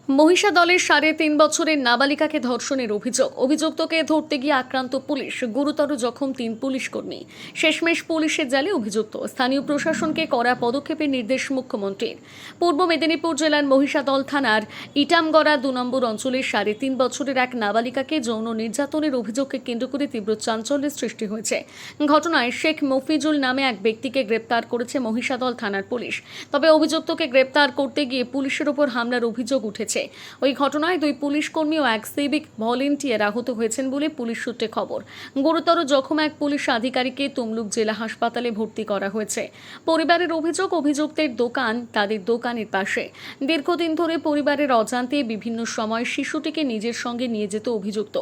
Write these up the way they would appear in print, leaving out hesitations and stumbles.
মহিষাদলের ৩.৫ বছরের নাবালিকাকে ধর্ষণের অভিযুক্তকে ধরতে গিয়ে আক্রান্ত পুলিশ, গুরুতর জখম ৩ পুলিশ কর্মী। শেষমেশ পুলিশের জালে অভিযুক্ত। স্থানীয় প্রশাসনকে কড়া পদক্ষেপের নির্দেশ মুখ্যমন্ত্রীর। পূর্ব মেদিনীপুর জেলার মহিষাদল থানার ইটামগড়া ২ নম্বর অঞ্চলের ৩.৫ বছরের এক নাবালিকাকে যৌন নির্যাতনের অভিযোগকে কেন্দ্র করে তীব্র চাঞ্চল্যের সৃষ্টি হয়েছে। ঘটনায় শেখ মফিজুল নামে এক ব্যক্তিকে গ্রেপ্তার করেছে মহিষাদল থানার পুলিশ। তবে অভিযুক্তকে গ্রেপ্তার করতে গিয়ে পুলিশের ওপর হামলার অভিযোগ উঠেছে। ওই ঘটনায় 2 পুলিশ কর্মী ও এক সিভিক ভলেন্টিয়ার আহত হয়েছেন বলে পুলিশ সূত্রে খবর। গুরুতর জখম এক পুলিশ আধিকারিককে তমলুক জেলা হাসপাতালে ভর্তি করা হয়েছে। পরিবারের অভিযোগ, অভিযুক্তের দোকান তাদের দোকানের পাশে। দীর্ঘদিন ধরে পরিবারের অজান্তে বিভিন্ন সময় শিশুটিকে নিজের সঙ্গে নিয়ে যেত অভিযুক্ত।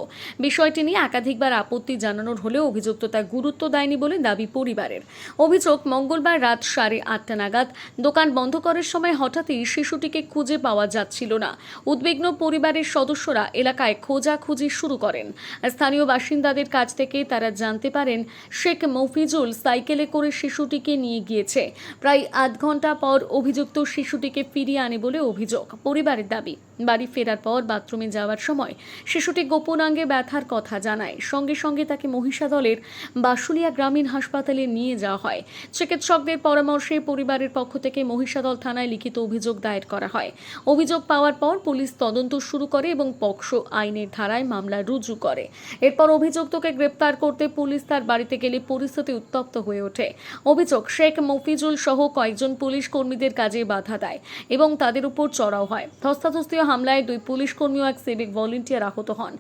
বিষয়টি নিয়ে একাধিকবার আপত্তি জানানোর হলেও অভিযুক্ত তা গুরুত্ব দেয়নি বলে দাবি পরিবারের। অভিযোগ, মঙ্গলবার রাত 8:30 নাগাদ দোকান বন্ধ করার সময় হঠাৎই শিশুটিকে খুঁজে পাওয়া যাচ্ছিল না। উদ্বিগ্ন পরিবারের সদস্যরা এলাকায় খোঁজাখুঁজি শুরু করেন। স্থানীয় বাসিন্দাদের কাছ থেকে তারা জানতে পারেন শেখ মফিজুল সাইকেলে করে শিশুটিকে নিয়ে গিয়েছে। প্রায় আধ ঘন্টা পর অভিযুক্ত শিশুটিকে ফিরিয়ে আনে বলে অভিযোগ। পরিবারের দাবি, বাড়ি ফেরার পর বাথরুমে যাওয়ার সময় শিশুটি গোপনাঙ্গে ব্যথার কথা জানায়। সঙ্গে সঙ্গে তাকে মহিষাদলের বাসুলিয়া গ্রামীণ হাসপাতালে নিয়ে যাওয়া হয়। চিকিৎসকদের পরামর্শে পরিবারের পক্ষ থেকে মহিষাদল থানায় লিখিত অভিযোগ দায়ের করা হয়। অভিযোগ পাওয়ার পর পুলিশ তদন্ত শুরু করে এবং পক্সো আইনের ধারায় মামলা রুজু করে। এরপর অভিযুক্তকে গ্রেপ্তার করতে পুলিশ তার বাড়িতে গেলে পরিস্থিতি উত্তপ্ত হয়ে ওঠে। অভিযোগ, শেখ মফিজুল সহ কয়েকজন পুলিশ কর্মীদের কাজে বাধা দেয় এবং তাদের উপর চড়াও হয়। ধস্তাধস্তি হামলায় 2 পুলিশ কর্মী ও এক সিভিক ভলেন্টিয়ার আহত হন।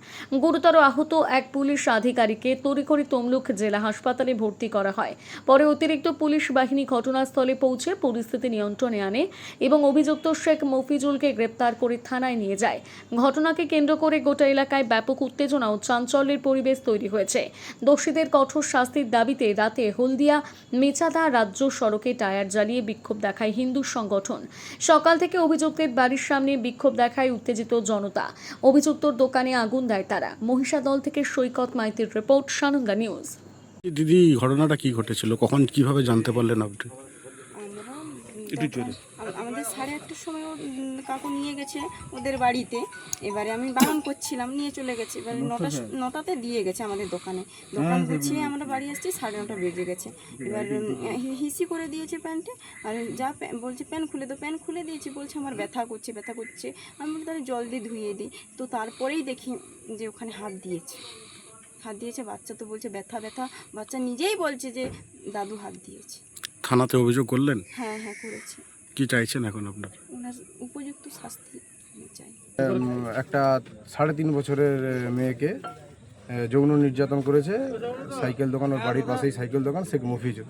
গুরুতর আহত এক পুলিশ আধিকারিককে তড়িঘড়ি তমলুক জেলা হাসপাতালে ভর্তি করা হয়। পরে অতিরিক্ত পুলিশ বাহিনী ঘটনাস্থলে পৌঁছে পরিস্থিতি নিয়ন্ত্রণে আনে এবং অভিযুক্ত শেখ মফিজুলকে গ্রেপ্তার করে থানায় নিয়ে যায়। ঘটনাকে কেন্দ্র করে গোটা এলাকায় ব্যাপক উত্তেজনা ও চাঞ্চল্যের পরিবেশ তৈরি হয়েছে। দোষীদের কঠোর শাস্তির দাবিতে রাতে হলদিয়া মেচাদা রাজ্য সড়কে টায়ার জ্বালিয়ে বিক্ষোভ দেখায় হিন্দু সংগঠন। সকাল থেকে অভিযুক্তের বাড়ির সামনে বিক্ষোভ দেখায় উত্তেজিত জনতা। অভিযুক্তর দোকানে আগুন দেয় তারা। মহিষাদল থেকে সৈকত মাইতির রিপোর্ট, সানন্দা নিউজ। দিদি, ঘটনাটা কি ঘটেছিল, কখন কিভাবে জানতে পারলেন আপনি? আমাদের 8:30টার সময় কাকু নিয়ে গেছে ওদের বাড়িতে। এবারে আমি বারণ করছিলাম, নিয়ে চলে গেছে। এবারে 9টাতে দিয়ে গেছে আমাদের দোকান গুছিয়ে আমরা বাড়ি আসছি, 9:30 বেজে গেছে। এবার হিসি করে দিয়েছে প্যান্টে, আর যা বলছে প্যান্ট খুলে দো, প্যান্ট খুলে দিয়েছি। বলছে আমার ব্যথা করছে। আমি বলি তাহলে জল দিয়ে ধুয়ে দিই। তো তারপরেই দেখি যে ওখানে হাত দিয়েছে। বাচ্চা তো বলছে ব্যথা, বাচ্চা নিজেই বলছে যে দাদু হাত দিয়েছে। থানাতে অভিযোগ করলেন? হ্যাঁ করেছি। কি চাইছেন এখন আপনার? ওনার উপযুক্ত শাস্তি চাই। একটা 3.5 বছরের মেয়েকে যৌন নির্যাতন করেছে সাইকেল দোকান, ওর বাড়ির পাশেই সাইকেল দোকান, শেখ মফিজুল।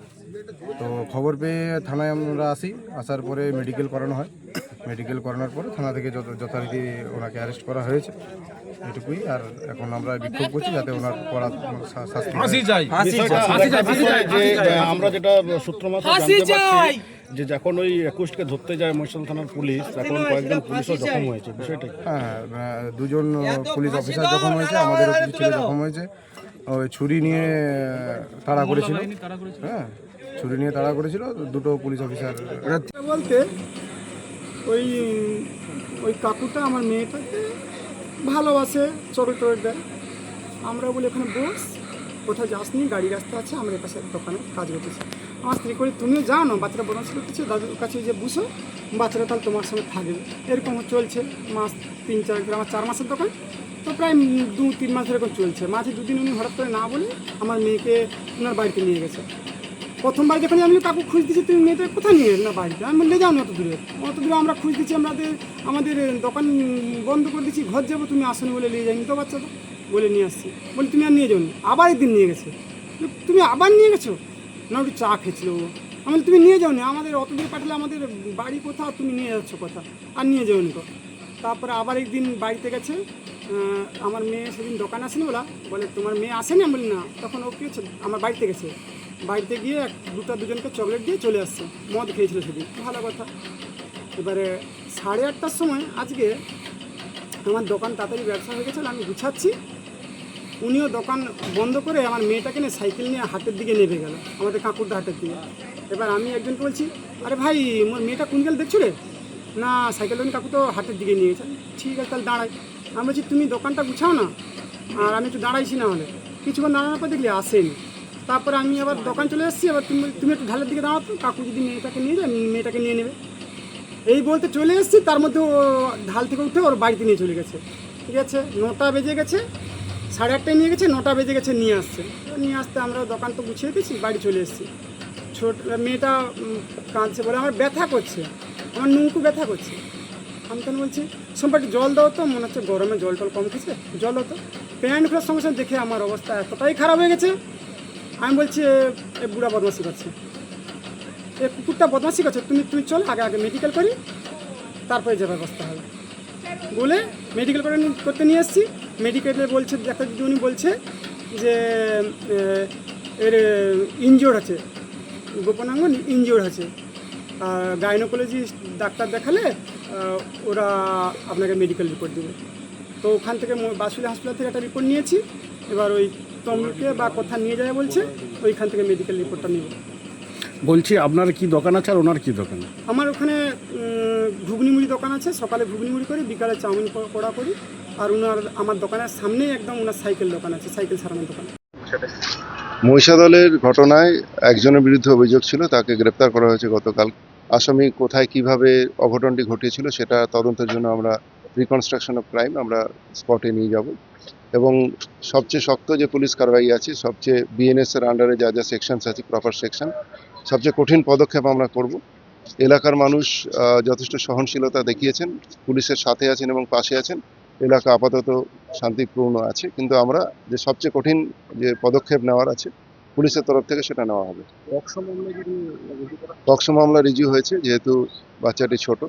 তো খবর পেয়ে থানায় আমরা আসার পরে মেডিকেল করানো হয়। মেডিকেল করানোর পরে থানা থেকে যথারীতি ওনাকে অ্যারেস্ট করা হয়েছে, এটুকুই। আর এখন আমরা বিক্ষোভ করছি যাতে ওনার কড়া শাস্তি হয়। আমরা যেটা সূত্র মাত্র জানতে পারছি যে যখন ওই 21কে ধরতে যায় মহিষাদল থানার পুলিশ, তখন কয়েকজন পুলিশও জখম হয়েছে। বিষয়টা হ্যাঁ, 2জন পুলিশ অফিসার জখম হয়েছে, আমাদেরও কিছু ছেলে জখম হয়েছে। ওই ছুরি নিয়ে তাড়া করেছিল। হ্যাঁ, ছুরি নিয়ে তাড়া করেছিল 2টো পুলিশ অফিসার। বলতে ওই কাকুটা আমার মেয়েটাকে ভালোবাসে, চকলেট দেয়। আমরা বলি এখানে বস, কোথাও যাসনি, গাড়ি রাস্তা আছে, আমরা এপাশে দোকানে কাজ করতেছি। আমার স্ত্রী করে তুমিও যাও না, বাচ্চারা বদমাশ করতেছে, দাদুর কাছে যে বুঝো, বাচ্চারা তাহলে তোমার সঙ্গে থাকবে। এরকম চলছে মাস 3-4, আমার 4 মাসের দোকান তো প্রায় 2-3 মাস এরকম চলছে। মাঝে 2 দিন উনি হঠাৎ করে না বলে আমার মেয়েকে ওনার বাড়িতে নিয়ে গেছে। প্রথমবার যখন আমি কাকু খুঁজ দিচ্ছি, তুমি মেয়েটা কোথায় নিয়ে না বাড়িতে, আমি বললে যাও না অত দূরে আমরা খুঁজ দিচ্ছি, আমাদের দোকান বন্ধ করে দিচ্ছি, ঘর যাবো, তুমি আসনি বলে নিয়ে যাইনি তো বাচ্চাটা বলে নিয়ে আসছি। বলি তুমি আর নিয়ে যাও, আবার একদিন নিয়ে গেছে। তুমি আবার নিয়ে গেছো না, একটু চা খেয়েছিল। আমি তুমি নিয়ে যাও নি, আমাদের অত দূরে পাঠালে আমাদের বাড়ি কোথাও, তুমি নিয়ে যাচ্ছ কথা, আর নিয়ে যাও নি তো। তারপরে আবার একদিন বাড়িতে গেছে, আমার মেয়ে সেদিন দোকান আসেনি, বলে তোমার মেয়ে আসেনি। আমি বলি না, তখন ও কী হচ্ছে, আমার বাড়িতে গেছে। বাড়িতে গিয়ে দুজনকে চকলেট দিয়ে চলে আসছে, মদ খেয়েছিল সেদিন, ভালো কথা। এবারে 8:30টার সময় আজকে আমার দোকান তাড়াতাড়ি ব্যবসা হয়ে গেছিলো, আমি গুছাচ্ছি, উনিও দোকান বন্ধ করে আমার মেয়েটাকে নিয়ে সাইকেল নিয়ে হাটের দিকে নেমে গেল, আমাদের কাকুরদা হাটের দিকে। এবার আমি একজনকে বলছি, আরে ভাই মোর মেয়েটা কোন গেল দেখছো রে? না সাইকেল দোকান কাকু তো হাটের দিকে নিয়ে গেছে। ঠিক আছে তাহলে দাঁড়াই। আমি বলছি তুমি দোকানটা গুছাও না, আর আমি একটু দাঁড়াইছি না হলে। কিছুক্ষণ দাঁড়ানোর পর দেখলি আসেনি। তারপরে আমি আবার দোকান চলে এসেছি, এবার তুমি একটু ঢালের দিকে দাঁড়াতো, কাকু যদি মেয়েটাকে নিয়ে যায় মেয়েটাকে নিয়ে নেবে। এই বলতে চলে এসেছি, তার মধ্যে ও ঢাল থেকে উঠে ওর বাড়িতে নিয়ে চলে গেছে। ঠিক আছে, 9টা বেজে গেছে, 8:30টায় নিয়ে গেছে, 9টা বেজে গেছে নিয়ে আসছে। নিয়ে আসতে আমরা দোকান তো গুছিয়ে দিয়েছি, বাড়ি চলে এসেছি। ছোট মেয়েটা কাঁদছে, বলে আমার ব্যথা করছে, আমার নুঙ্কু ব্যথা করছে। আমি কেন বলছি সোমবারটি জল দাও তো, মনে হচ্ছে গরমে জল টল কম খেয়েছে, জল দাও তো। প্যান্ট খোলার সঙ্গে সঙ্গে দেখে আমার অবস্থা এতটাই খারাপ হয়ে গেছে। আমি বলছি এ বুড়া বদমাশি করছে, এ কুকুরটা বদমাশি করছে, তুমি চল আগে মেডিকেল করি, তারপরে যে ব্যবস্থা হবে বলে মেডিকেল করতে নিয়ে এসেছি। মেডিকেলে বলছে, ডাক্তার দিদিমণি বলছে যে এর ইনজিওর্ড আছে, গোপনাঙ্গ ইনজিওর্ড আছে। গাইনোকোলজিস্ট ডাক্তার দেখালে ওরা আপনাকে মেডিকেল রিপোর্ট দেবে। তো ওখান থেকে বাসুলি হাসপাতাল থেকে একটা রিপোর্ট নিয়েছি। এবার ওই তমলুকে বা কোথা নিয়ে যায় বলছে, ওইখান থেকে মেডিকেল রিপোর্টটা নেব। বলছি আপনার কি দোকান আছে আর ওনার কি দোকান? আমার ওখানে ঘুগনি মুড়ি দোকান আছে, সকালে ঘুগনি মুড়ি করি, বিকালে চাউমিন করা করি। আর আমার দোকানের সামনেই একদম ওনার সাইকেল দোকান আছে, সাইকেল সারানোর দোকান। মহিষাদলের ঘটনায় একজনের বিরুদ্ধে অভিযোগ ছিল, তাকে গ্রেপ্তার করা হয়েছে গতকাল। আসামি কোথায় কিভাবে অঘটনটি ঘটিয়েছিল সেটা তদন্তের জন্য আমরা রিকনস্ট্রাকশন অফ ক্রাইম আমরা স্পটে নিয়ে যাব, এবং সবচেয়ে শক্ত যে পুলিশ কারবাই আছে, সবচেয়ে বিএনএস এর আন্ডারে যা যা সেকশনস আছে, প্রপার সেকশন, সবচেয়ে কঠিন পদক্ষেপ আমরা করব। এলাকার মানুষ যথেষ্ট সহনশীলতা দেখিয়েছেন, পুলিশের সাথে আছেন এবং পাশে আছেন। এলাকা আপাতত শান্তিপূর্ণ আছে, কিন্তু আমরা যে সবচেয়ে কঠিন যে পদক্ষেপ নেওয়ার আছে পুলিশের তরফ থেকে সেটা নেওয়া হবে। পক্সো মামলা রিজিউ হয়েছে, যেহেতু বাচ্চাটি ছোট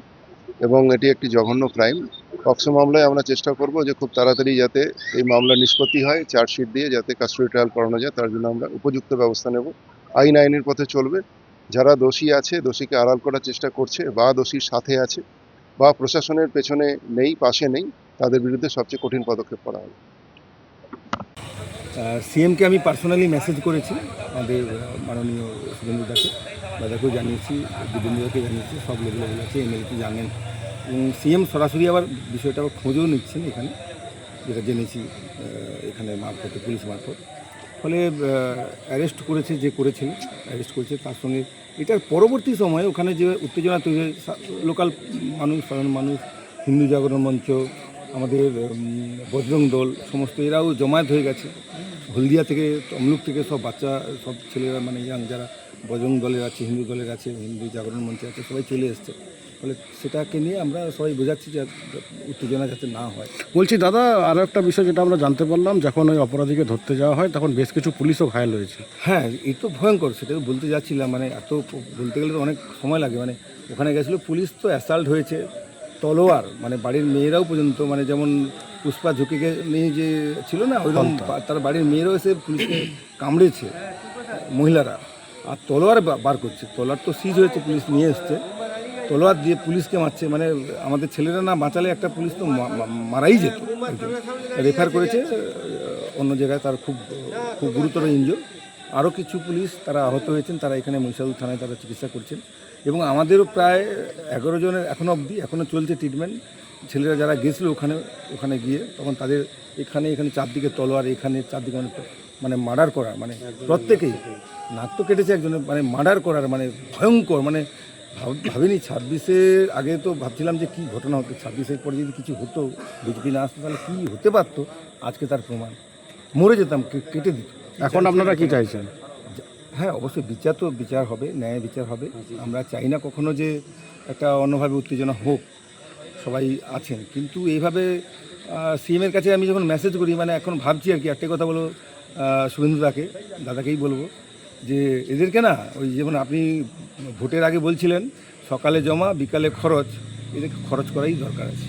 এবং এটি একটি জঘন্য ক্রাইম। পক্সো মামলায় আমরা চেষ্টা করব যে খুব তাড়াতাড়ি যাতে এই মামলা নিষ্পত্তি হয়, চার্জশিট দিয়ে যাতে কাস্টডি ট্রায়াল করানো যায়, তার জন্য আমরা উপযুক্ত ব্যবস্থা নেব। আইনের পথে চলবে। যারা দোষী আছে, দোষীকে আড়াল করার চেষ্টা করছে বা দোষীর সাথে আছে বা প্রশাসনের পেছনে নেই, পাশে নেই, তাদের বিরুদ্ধে সবচেয়ে কঠিন পদক্ষেপ করা হবে। সিএমকে আমি পার্সোনালি মেসেজ করেছি, আমাদের মাননীয় শুভেন্দুদাকে, দাদাকেও জানিয়েছি, দিবেন্দুদাকে জানিয়েছি, সব লেভেলে বলেছি, এমএলএকে জানেন, এবং সিএম সরাসরি আবার বিষয়টা খোঁজও নিচ্ছেন এখানে, যেটা জেনেছি এখানে মারফতে, পুলিশ মারফত। ফলে অ্যারেস্ট করেছে, যে করেছিল অ্যারেস্ট করেছে, তার সঙ্গে এটার পরবর্তী সময়ে ওখানে যে উত্তেজনা তৈরি, লোকাল মানুষ, সাধারণ মানুষ, হিন্দু জাগরণ মঞ্চ, আমাদের বজরং দল, সমস্ত এরাও জমায়েত হয়ে গেছে। হলদিয়া থেকে, তমলুক থেকে সব বাচ্চা, সব ছেলেরা, মানে ইয়াং যারা বজরং দলের আছে, হিন্দু দলের আছে, হিন্দু জাগরণ মঞ্চে আছে, সবাই চলে এসছে। ফলে সেটাকে নিয়ে আমরা সবাই বোঝাচ্ছি যে উত্তেজনা যাতে না হয়। বলছি দাদা, আরও একটা বিষয় যেটা আমরা জানতে পারলাম, যখন ওই অপরাধীকে ধরতে যাওয়া হয় তখন বেশ কিছু পুলিশও ঘায়েল হয়েছে। হ্যাঁ, এই তো ভয়ঙ্কর, সেটাই বলতে যাচ্ছিলাম। মানে এত বলতে গেলে তো অনেক সময় লাগে। মানে ওখানে গেছিলো পুলিশ, তো অ্যাসাল্ট হয়েছে, তলোয়ার, মানে বাড়ির মেয়েরাও পর্যন্ত, মানে যেমন পুষ্পা ঝুঁকিকে নিয়ে যে ছিল না, ওইরকম তার বাড়ির মেয়েরাও এসে পুলিশকে কামড়েছে, মহিলারা, আর তলোয়ার বার করছে। তলোয়ার তো সিজ হয়েছে, পুলিশ নিয়ে এসছে, তলোয়ার দিয়ে পুলিশকে মারছে। মানে আমাদের ছেলেরা না বাঁচালে একটা পুলিশ তো মারাই যেত। রেফার করেছে অন্য জায়গায়, তার খুব খুব গুরুতর ইনজুর। আরও কিছু পুলিশ তারা আহত হয়েছেন, তারা এখানে মহিষাদল থানায় তারা চিকিৎসা করছেন, এবং আমাদেরও প্রায় 11 জনের এখনও অবধি এখনও চলছে ট্রিটমেন্ট। ছেলেরা যারা গেছিলো ওখানে গিয়ে, তখন তাদের এখানে চারদিকে তলোয়ার, এখানে চারদিকে মানে মার্ডার করা, মানে প্রত্যেকেই নাক তো কেটেছে একজনের, মানে মার্ডার করার, মানে ভয়ঙ্কর। মানে ভাবিনি 26-এর আগে তো ভাবছিলাম যে কী ঘটনা হতো, 26-এর পরে যদি কিছু হতো, বিজেপি না আসতো, তাহলে কী হতে পারতো। আজকে তার প্রমাণ, মরে যেতাম, কেটে দিত। এখন আপনারা কি চাইছেন? হ্যাঁ, অবশ্যই বিচার হবে, ন্যায় বিচার হবে। আমরা চাই না কখনো যে একটা অন্যভাবে উত্তেজনা হোক, সবাই আছেন, কিন্তু এইভাবে সিএমের কাছে আমি যখন মেসেজ করি, মানে এখন ভাবছি আর কি, একটাই কথা বলবো শুভেন্দুদাকে, দাদাকেই বলবো যে এদেরকে না, ওই যেমন আপনি ভোটের আগে বলছিলেন সকালে জমা বিকালে খরচ, এদেরকে খরচ করাই দরকার আছে।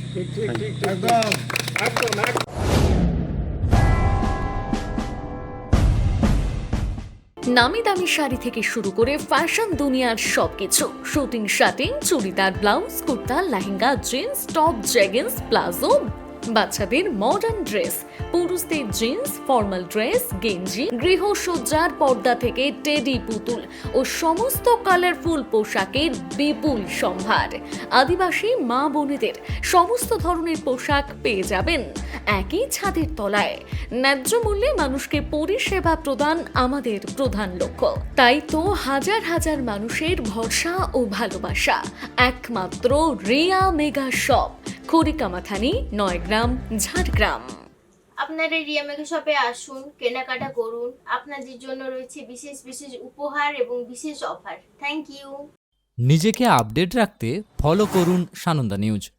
নামি দামি শাড়ি থেকে শুরু করে ফ্যাশন দুনিয়ার সবকিছু, suiting shirting, churidar, blouse, kurta, lehenga, jeans, top, jeggings, palazzo, বাচ্চাদের মডার্ন ড্রেস, পুরুষদের জিন্স, ফর্মাল ড্রেস, গেঞ্জি, গৃহসজ্জার পর্দা থেকে টেডি পুতুল ও সমস্ত কালারফুল পোশাকের বিপুল সম্ভার। আদিবাসী মা বোনেদের সমস্ত ধরনের পোশাক পেয়ে যাবেন একই ছাদের তলায়। ন্যায্য মূল্যে মানুষকে পরিষেবা প্রদান আমাদের প্রধান লক্ষ্য। তাই তো হাজার হাজার মানুষের ভরসা ও ভালোবাসা একমাত্র রিয়া মেগা শপ, খড়িকামাথানি, 9 গ্রাম, ঝাড়গ্রাম। আপনারা রিয়া মেগা শপে আসুন, কেনাকাটা করুন। আপনাদের জন্য রয়েছে বিশেষ বিশেষ উপহার এবং বিশেষ অফার। Thank you. নিজেকে আপডেট রাখতে ফলো করুন সানন্দা নিউজ।